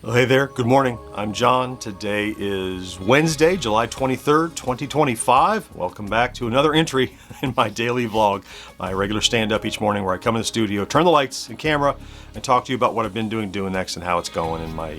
Well, hey there, good morning. I'm John. Today is Wednesday, July 23rd, 2025. Welcome back to another entry in my daily vlog, my regular stand-up each morning where I come in the studio, turn the lights and camera, and talk to you about what I've been doing next and how it's going in my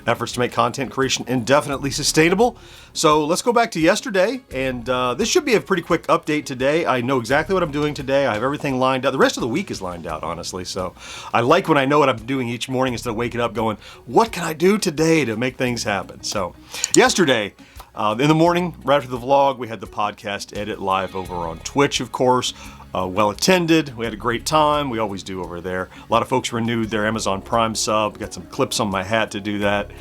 efforts to make content creation indefinitely sustainable. So let's go back to yesterday, and this should be a pretty quick update today. I know exactly what I'm doing today. I have everything lined out. The rest of the week is lined out, honestly, so I like when I know what I'm doing each morning instead of waking up going, what can I do today to make things happen? So yesterday, in the morning, right after the vlog, we had the podcast edit live over on Twitch, of course. Well attended. We had a great time. We always do over there. A lot of folks renewed their Amazon Prime sub. Got some clips on my hat to do that,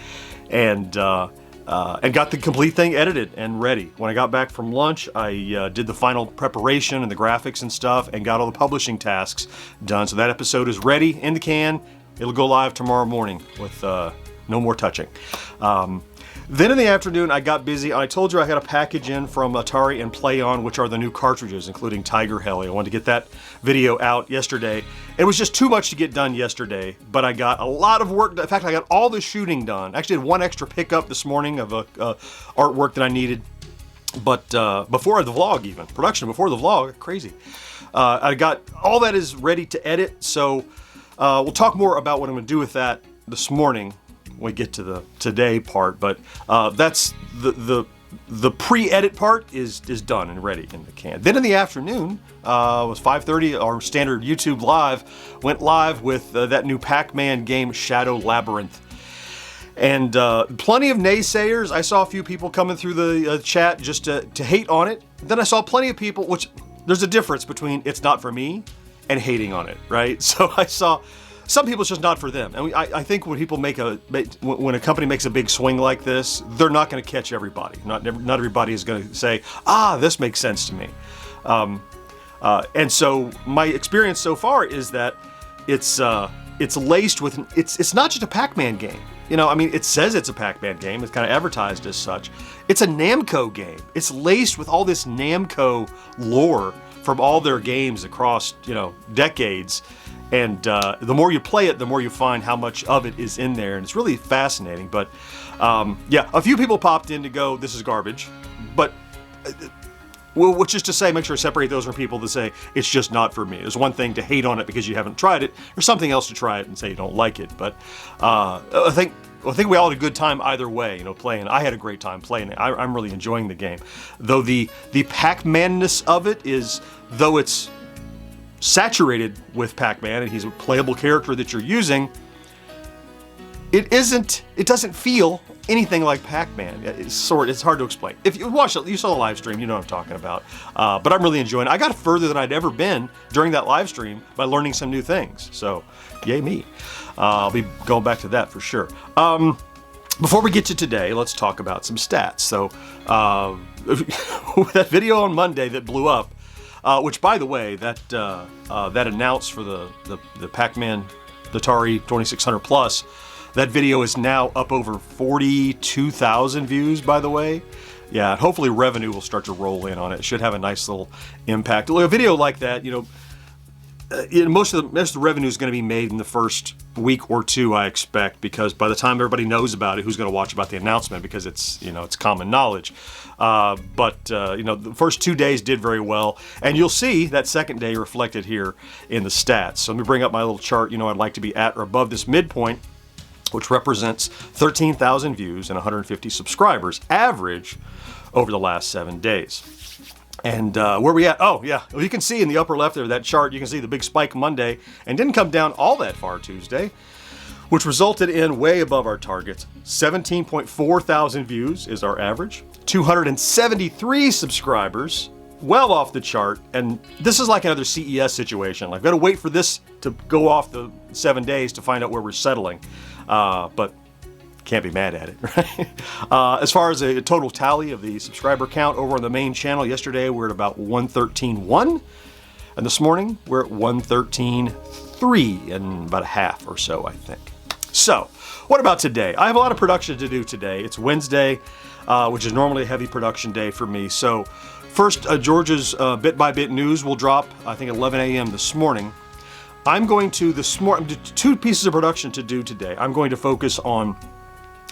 and got the complete thing edited and ready. When I got back from lunch, I did the final preparation and the graphics and stuff, and got all the publishing tasks done. So that episode is ready in the can. It'll go live tomorrow morning with no more touching. Then in the afternoon, I got busy. I told you I had a package in from Atari and PlayOn, which are the new cartridges, including Tiger Heli. I wanted to get that video out yesterday. It was just too much to get done yesterday, but I got a lot of work. In fact, I got all the shooting done. Actually, did one extra pickup this morning of artwork that I needed, but before the vlog even. Production before the vlog, crazy. I got all that is ready to edit, so we'll talk more about what I'm going to do with that this morning when we get to the today part, but that's the pre-edit part is done and ready in the can. Then in the afternoon, was 5:30, our standard YouTube live went live with that new Pac-Man game, Shadow Labyrinth. And plenty of naysayers. I saw a few people coming through the chat just to hate on it. Then I saw plenty of people, which there's a difference between it's not for me and hating on it, right? So I saw some people, it's just not for them. And I think when people when a company makes a big swing like this, they're not going to catch everybody. Not everybody is going to say, this makes sense to me. And so my experience so far is that it's laced with, it's not just a Pac-Man game. You know, I mean, it says it's a Pac-Man game. It's kind of advertised as such. It's a Namco game. It's laced with all this Namco lore from all their games across, decades. And the more you play it, the more you find how much of it is in there. And it's really fascinating. But yeah, a few people popped in to go, this is garbage. But which is to say, make sure to separate those from people that say, it's just not for me. There's one thing to hate on it because you haven't tried it. There's something else to try it and say you don't like it. But I think we all had a good time either way, playing. I had a great time playing it. I'm really enjoying the game. Though the Pac-Man-ness of it is, though it's saturated with Pac-Man and he's a playable character that you're using, it doesn't feel anything like Pac-Man. It's hard to explain. If you watched it, you saw the live stream, you know what I'm talking about. But I'm really enjoying it. I got further than I'd ever been during that live stream by learning some new things. So, yay me. I'll be going back to that for sure. Before we get to today, let's talk about some stats. So, that video on Monday that blew up, which, by the way, that announced for the Pac-Man, the Atari 2600 Plus, that video is now up over 42,000 views, by the way. Yeah, hopefully revenue will start to roll in on it. It should have a nice little impact. A video like that, most of the revenue is going to be made in the first week or two, I expect, because by the time everybody knows about it, who's going to watch about the announcement, because it's common knowledge. But the first 2 days did very well, and you'll see that second day reflected here in the stats. So let me bring up my little chart. I'd like to be at or above this midpoint, which represents 13,000 views and 150 subscribers average over the last 7 days. And where we at? Oh, yeah. Well, you can see in the upper left there, that chart, you can see the big spike Monday and didn't come down all that far Tuesday, which resulted in way above our targets. 17.4 thousand views is our average. 273 subscribers, well off the chart. And this is like another CES situation. Like, we've got to wait for this to go off the 7 days to find out where we're settling. But can't be mad at it, right? As far as a total tally of the subscriber count over on the main channel, yesterday we're at about 113.1, and this morning we're at 113.3, and about a half or so, I think. So, what about today? I have a lot of production to do today. It's Wednesday, which is normally a heavy production day for me. So, first, George's bit-by-bit news will drop, I think, at 11 a.m. this morning. I'm going to, two pieces of production to do today. I'm going to focus on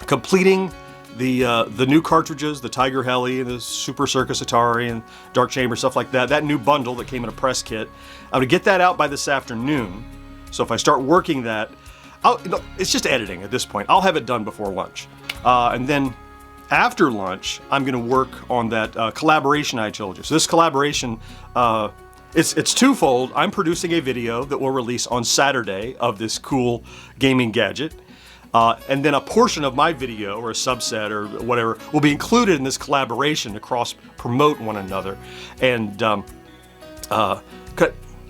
completing the new cartridges, the Tiger Heli, the Super Circus Atari, and Dark Chamber, stuff like that. That new bundle that came in a press kit. I'm gonna get that out by this afternoon. So if I start working that, it's just editing at this point. I'll have it done before lunch, and then after lunch, I'm gonna work on that collaboration I told you. So this collaboration, it's twofold. I'm producing a video that will release on Saturday of this cool gaming gadget. And then a portion of my video, or a subset, or whatever, will be included in this collaboration to cross-promote one another. And I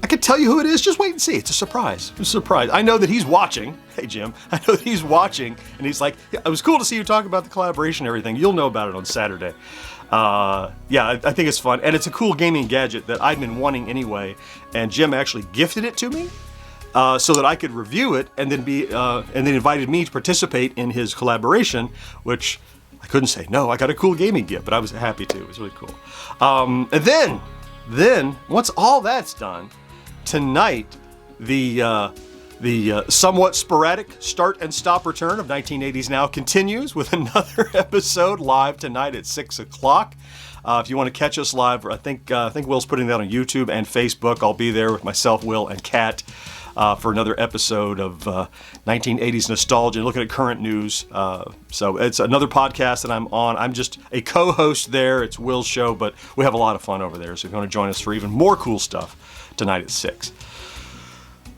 could tell you who it is. Just wait and see. It's a surprise. It's a surprise. I know that he's watching. Hey, Jim. I know that he's watching, and he's like, yeah, it was cool to see you talk about the collaboration and everything. You'll know about it on Saturday. Yeah, I think it's fun. And it's a cool gaming gadget that I've been wanting anyway. And Jim actually gifted it to me. So that I could review it, and then invited me to participate in his collaboration, which I couldn't say no. I got a cool gaming gift, but I was happy to. It was really cool. And then once all that's done, tonight the somewhat sporadic start and stop return of 1980s Now continues with another episode live tonight at 6 o'clock. If you want to catch us live, I think Will's putting that on YouTube and Facebook. I'll be there with myself, Will, and Kat. For another episode of 1980s Nostalgia, looking at current news. So it's another podcast that I'm on. I'm just a co-host there. It's Will's show, but we have a lot of fun over there. So if you want to join us for even more cool stuff tonight at 6.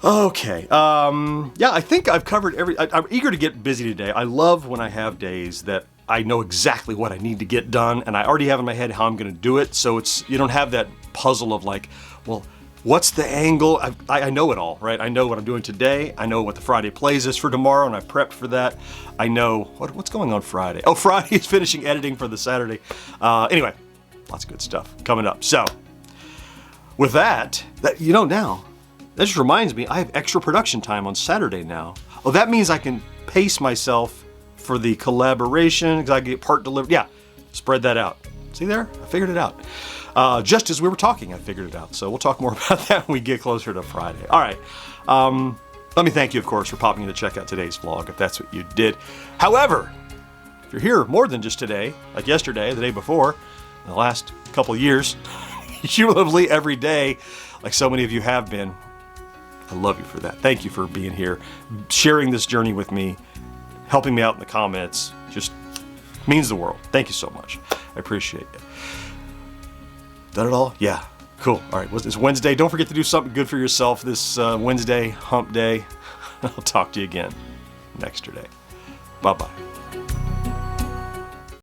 Okay. Yeah, I think I've covered I'm eager to get busy today. I love when I have days that I know exactly what I need to get done, and I already have in my head how I'm going to do it. So you don't have that puzzle of like, well, what's the angle? I know it all, right? I know what I'm doing today. I know what the Friday plays is for tomorrow, and I prepped for that. I know what's going on Friday. Oh, Friday is finishing editing for the Saturday. Anyway, lots of good stuff coming up. So, with that now, that just reminds me, I have extra production time on Saturday now. Oh, that means I can pace myself for the collaboration, because I get part delivered. Yeah, spread that out. See there? I figured it out. Just as we were talking, I figured it out. So we'll talk more about that when we get closer to Friday. All right. Let me thank you, of course, for popping in to check out today's vlog, if that's what you did. However, if you're here more than just today, like yesterday, the day before, the last couple of years, cumulatively every day, like so many of you have been, I love you for that. Thank you for being here, sharing this journey with me, helping me out in the comments. Just means the world. Thank you so much. I appreciate it. Done it all? Yeah. Cool. All right. It's Wednesday. Don't forget to do something good for yourself this Wednesday, hump day. I'll talk to you again next day. Bye-bye.